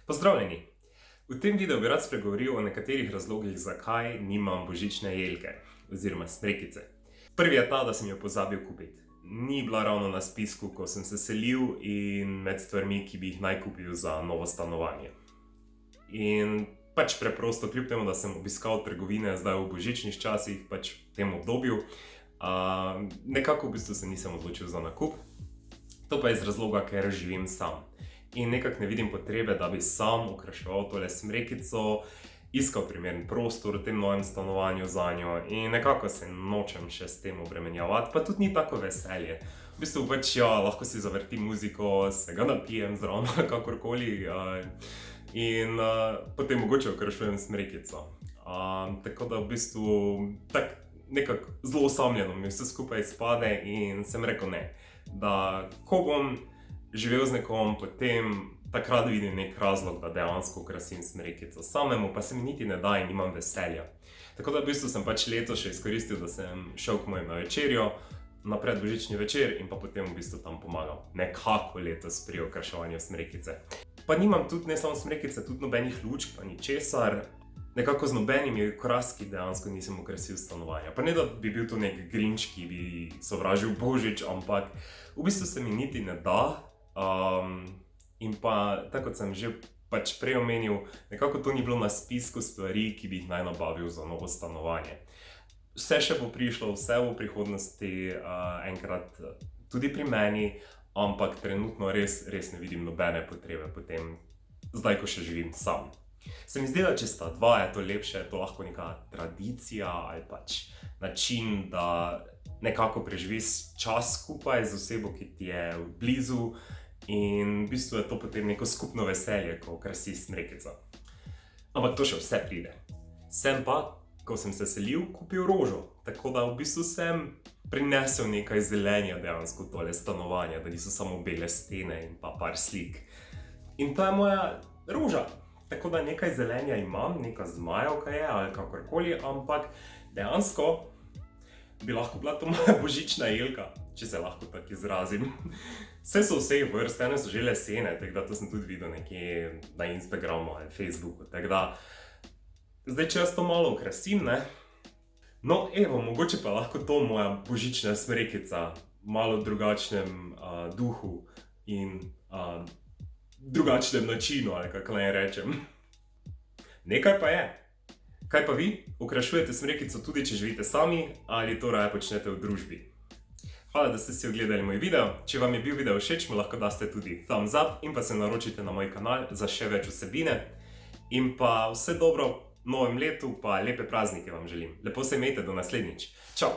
Pozdravljeni! V tem videu bi rad spregovoril o nekaterih razlogih, zakaj nimam božične jelke oziroma smrekice. Prvi je ta, da sem jo pozabil kupiti. Ni bila ravno na spisku, ko sem se selil in med stvarmi, ki bi jih naj kupil za novo stanovanje. In preprosto, kljub temu, da sem obiskal trgovine zdaj v božičnih časih, v tem obdobju, nekako v bistvu se nisem odločil za nakup. To pa je iz razloga, ker živim sam. In nekako ne vidim potrebe, da bi sam okraševal tole smrekico, iskal primeren prostor v tem novem stanovanju zanjo in nekako se nočem še s tem obremenjevati, pa tudi ni tako veselje. V bistvu lahko si zavrtim muziko, se ga napijem zraven, kakorkoli in potem mogoče okrašujem smrekico. Tako da v bistvu nekako zelo osamljeno mi vse skupaj izpade in sem rekel ne, da ko bom živel z nekom, potem takrat vidim nek razlog, da dejansko okrasim smrekico. Samemu pa se mi niti ne da in nimam veselja. Tako da v bistvu sem letos še izkoristil, da sem šel k mojim na večerjo, na predbožični večer in pa potem v bistvu tam pomagal. Nekako letos pri okraševanju smrekice. Pa nimam tudi ne samo smrekice, tudi nobenih lučk pa ničesar. Nekako z nobenimi okraski dejansko nisem okrasil stanovanja. Pa ne, da bi bil to nek Grinch, ki bi sovražil Božič, ampak v bistvu se mi niti ne da. In pa, tako kot sem že prej omenil, nekako to ni bilo na spisku stvari, ki bi jih naj nabavil za novo stanovanje. Vse še bo prišlo, vse v prihodnosti enkrat tudi pri meni, ampak trenutno res ne vidim nobene potrebe po tem, zdaj ko še živim sam. Se mi zdi, da če sta dva, je to lepše, je to lahko neka tradicija ali način, da nekako preživiš čas skupaj z osebo, ki ti je blizu in v bistvu je to potem neko skupno veselje, ko okrasiš smrekico. Ampak to še vse pride. Sem pa, ko sem se selil, kupil rožo, tako da v bistvu sem prinesel nekaj zelenja dejansko v tole stanovanje, da niso samo bele stene in pa par slik. In to je moja roža. Tako da nekaj zelenja imam, neka zmajevka je ali kakorkoli, ampak dejansko bi lahko bila to moja božična jelka, če se lahko tako izrazim. Vse so vseh vrst, ene so že lesene, tako da to sem tudi videl nekje na Instagramu ali Facebooku, tako da zdaj, če jaz to malo okrasim, ne? No, evo, mogoče pa lahko to moja božična smrekica, malo drugačnem duhu in drugačnem načinu, ali kako naj rečem. Nekaj pa je. Kaj pa vi? Okrašujete smrekico tudi, če živite sami, ali to raje počnete v družbi? Hvala, da ste si ogledali moj video. Če vam je bil video všeč, mu lahko daste tudi thumbs up in pa se naročite na moj kanal za še več vsebine. In pa vse dobro v novem letu, pa lepe praznike vam želim. Lepo se imejte, do naslednjič. Čau!